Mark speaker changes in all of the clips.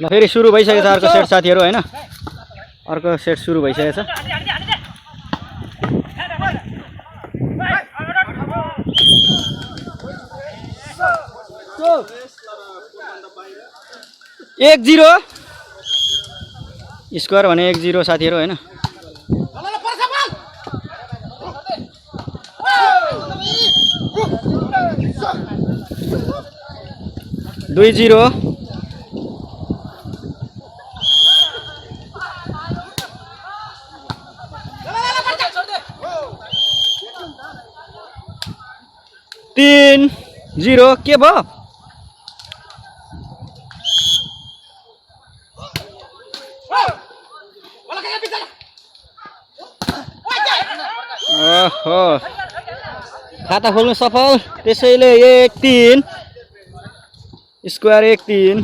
Speaker 1: ल फेरि सुरु भइसकेछ अर्को सेट साथीहरु हैन अर्को सेट सुरु भइसकेछ एक 0 स्कोर भने 1-0 साथीहरु हैन 2-0 3-0 के भयो ओहो खाता खोल्नु सफल त्यसैले 1-3 स्क्वायर 1-3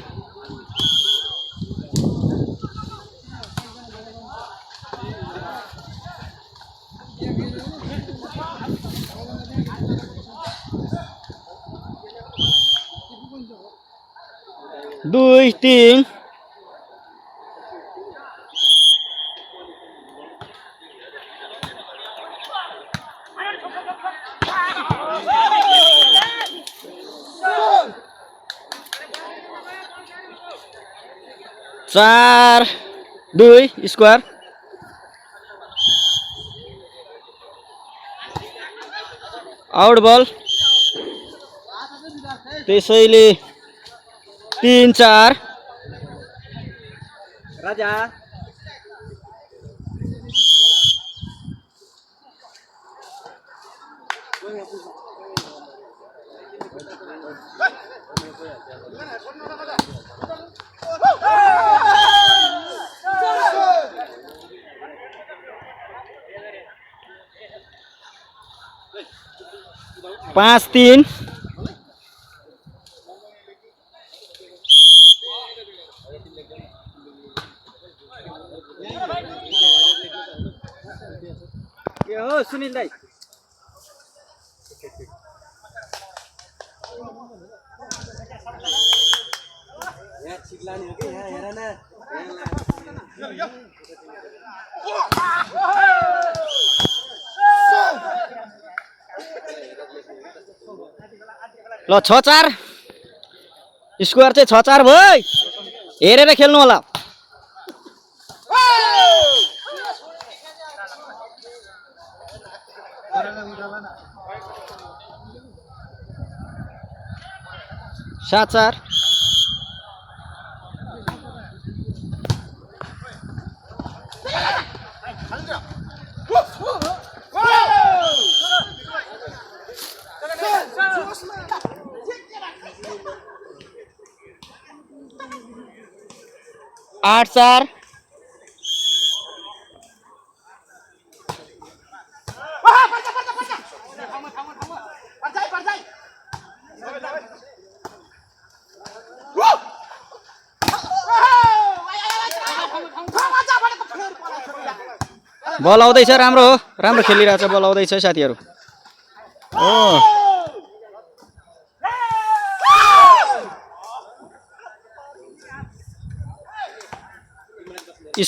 Speaker 1: 2-3 4-2 स्क्वायर आउट बल त्यसैले 3-4 राजा 5-3 के हो सुनिल दाइ यहाँ छिक्लानी हो के यहाँ हेर न ल 6-4 स्कोर चाहिँ 6-4 भयो हेरेर खेल्नु होला सात 4 8-4 बल आउँदैछ राम्रो हो राम्रो खेलिरहेछ बल आउँदैछ साथीहरु ओ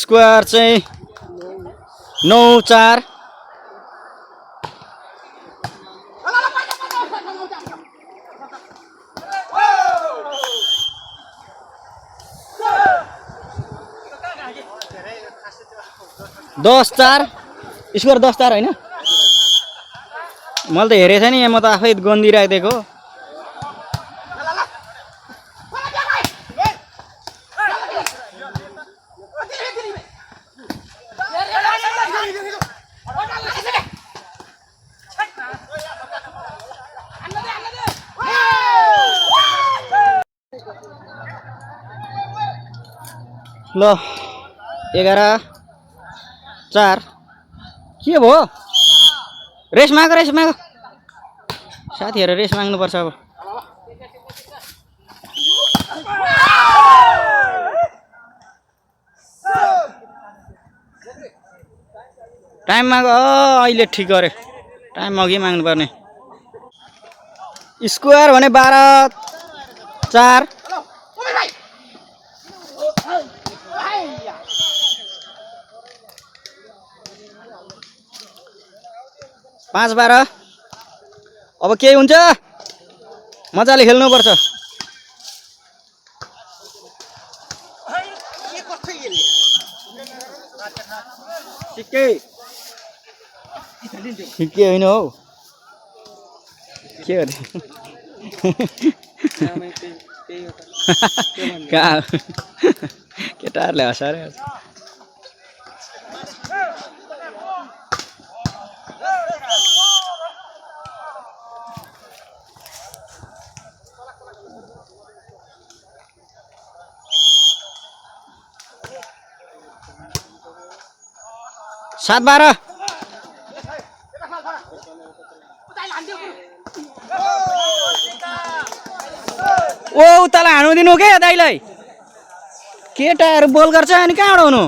Speaker 1: स्क्वायर चाहिँ 9-4 10-4 स्कोर 10-4 हैन मैले त हेरेछ नि म त आफै गन्दिराखेको ल 11-4 के भयो रेस माग साथीहरु रेस माग्नु पर्छ अब टाइम माग अहिले ठीक गरे टाइम अघि माग्नु पर्ने स्क्वायर भने 12-4 पाँच 12 अब के हुन्छ मजाले खेल्नुपर्छ के होइन हौ के गरे कहाँ केटाहरूले हँसाएर 7 12 ओ उतालाई हान्नु दिनु के दाइलाई केटाहरू बल गर्छ अनि कहाँ उडाउनु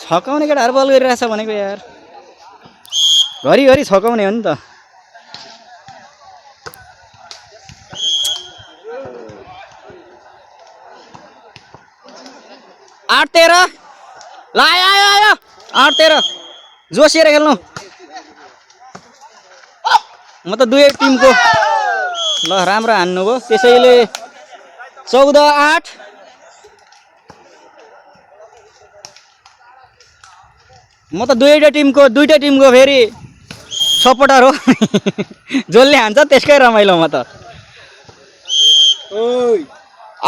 Speaker 1: छकाउने केटाहरू बल गरिरहेछ भनेको यार घरिघरि छकाउने हो नि त आठ 13 ल आयो 8 13 जोसिएर खेल्नु म त दुवै टिमको ल राम्रो हान्नु भयो त्यसैले 14 8 म त दुईटै टिमको फेरि सपोर्टर हो जसले हान्छ त्यसकै रमाइलो म त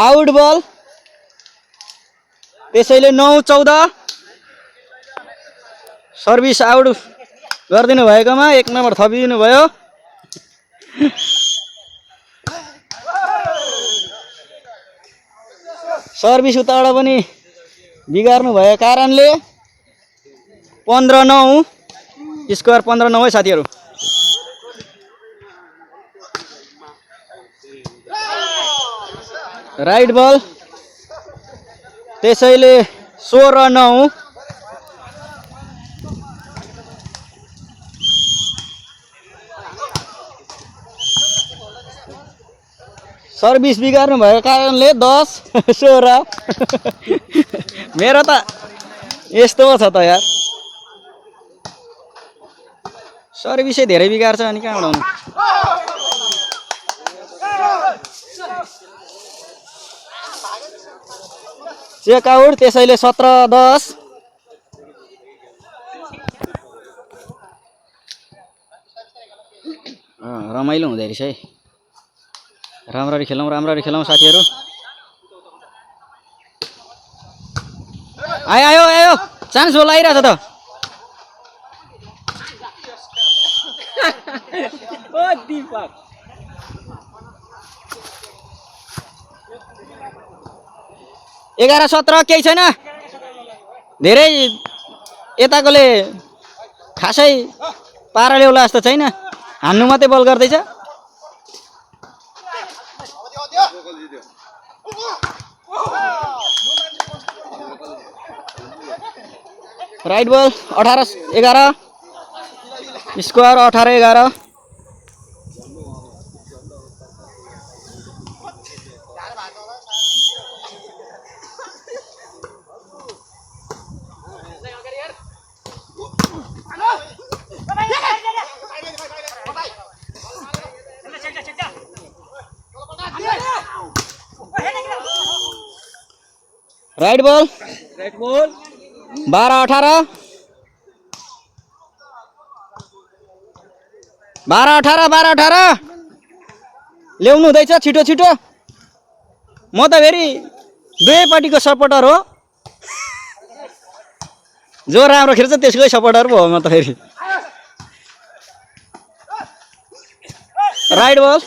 Speaker 1: आउट बल त्यसैले 9 14 सर्भिस आउट गरिदिनु भएकोमा 1 नम्बर थपिदिनु भयो सर्भिस उताबाट पनि बिगार्नु भएको कारणले 15-9 स्कोर 15-9 है साथीहरु राइट बल त्यसैले 16-9 सर्भिस बिगार्नु भएको कारणले 10 16 मेरो त यस्तो छ त यार सर्भिसै धेरै बिगार्छ अनि कहाँ उडाउनु चेक आउट त्यसैले 17-10 रमाइलो हुँदै रहेछ है राम्ररी खेलौं साथीहरु आयो चान्स हो लागिरहेछ त ओ दीपक 11-17 केही छैन धेरै यताकोले खासै पारा ल्याउला जस्तो छैन हान्नु मात्रै बल गर्दैछ राइट बल 18-11 स्कोर 18-11 राइट बल 12-18 ल्याउनु हुँदैछ छिटो म त फेरि दुवैपट्टिको सपोर्टर हो जो राम्रो खेल्छ त्यसकै सपोर्टर पो हो म त फेरि राइट बल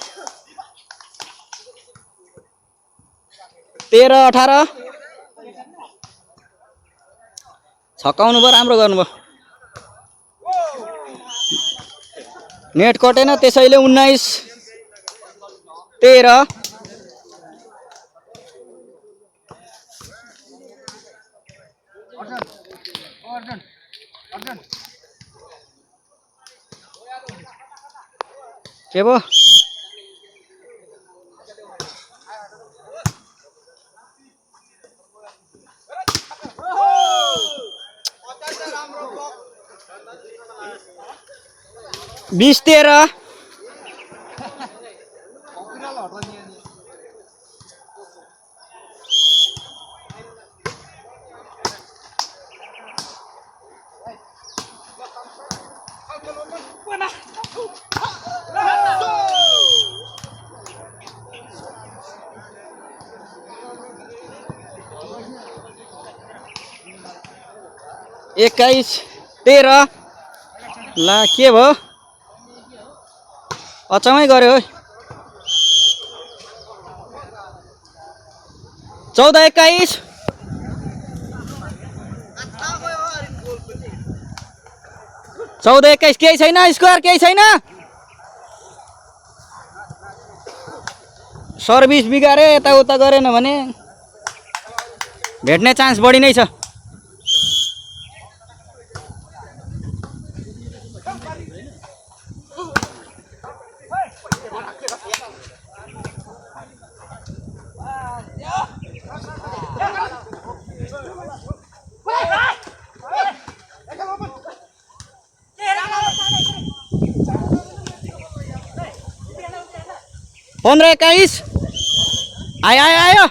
Speaker 1: 13-18 छकाउनु भयो राम्रो गर्नुभयो नेट कटेन त्यसैले 19-13 के भयो 20-13 21-13 ला के भयो अचम्मै गर्यो है 14-21 14-21 केही छैन स्कोर केही छैन सर्भिस बिगारे यताउता गरेन भने भेट्ने चान्स बढी नै छ Pondra 21 ayo ayo ayo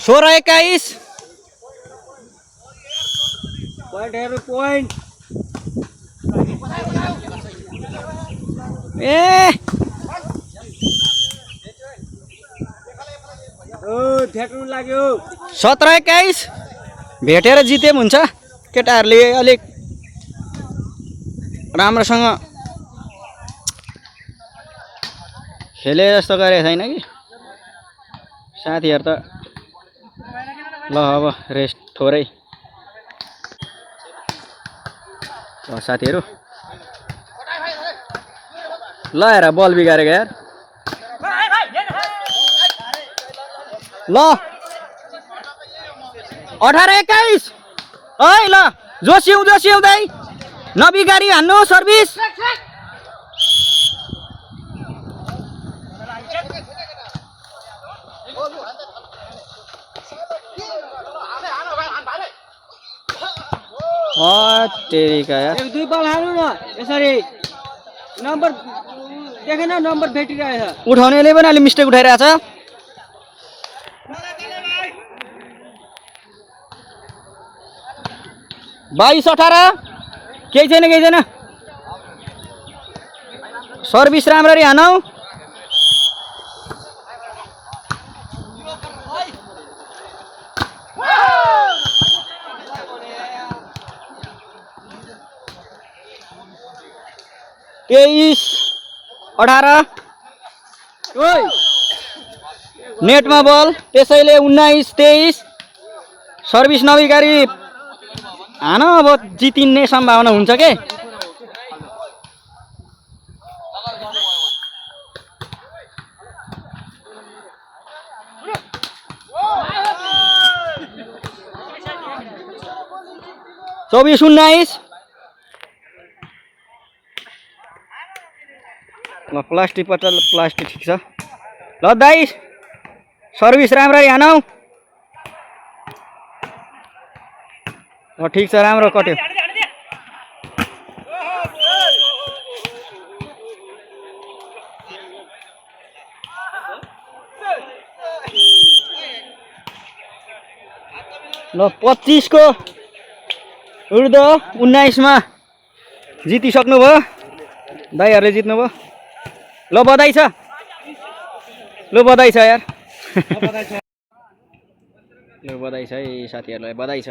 Speaker 1: Sora 21 point
Speaker 2: ठ्याक्नु लाग्यो
Speaker 1: 17-21 भेटेर जिते हुन्छ केटाहरूले अलिक राम्रोसँग खेले जस्तो गरे छैन कि साथीहरु त ल अब रेस्ट थोरै ल साथीहरु ल हेर बल बिगारेको यार ल 18-21 ओइ ल जोसिउँदै नबिगारी हान्नु सर्भिस तेरिका यार
Speaker 2: एक दुई बल हाल्नु न यसरी नम्बर देखेन नम्बर भेटिरहेछ
Speaker 1: उठाउनेले पनि अलि मिस्टेक उठाइरहेछ 22-18 केही छैन सर्भिस राम्ररी हानौ तेइस 18 नेटमा बल त्यसैले 19-23 सर्भिस नबिगारी हान अब जितिने सम्भावना हुन्छ के चौबीस 19 ल प्लास्टिक पटल प्लास्टिक ठिक छ ल दाइ सर्भिस राम्ररी हानौ ठीक छ राम्रो कट्यो ल 25 को ऊर्ध 19 मा जितिसक्नु भयो दाइहरुले जित्नु भयो ल बधाई छ यार ल बधाई छ है साथीहरुलाई बधाई छ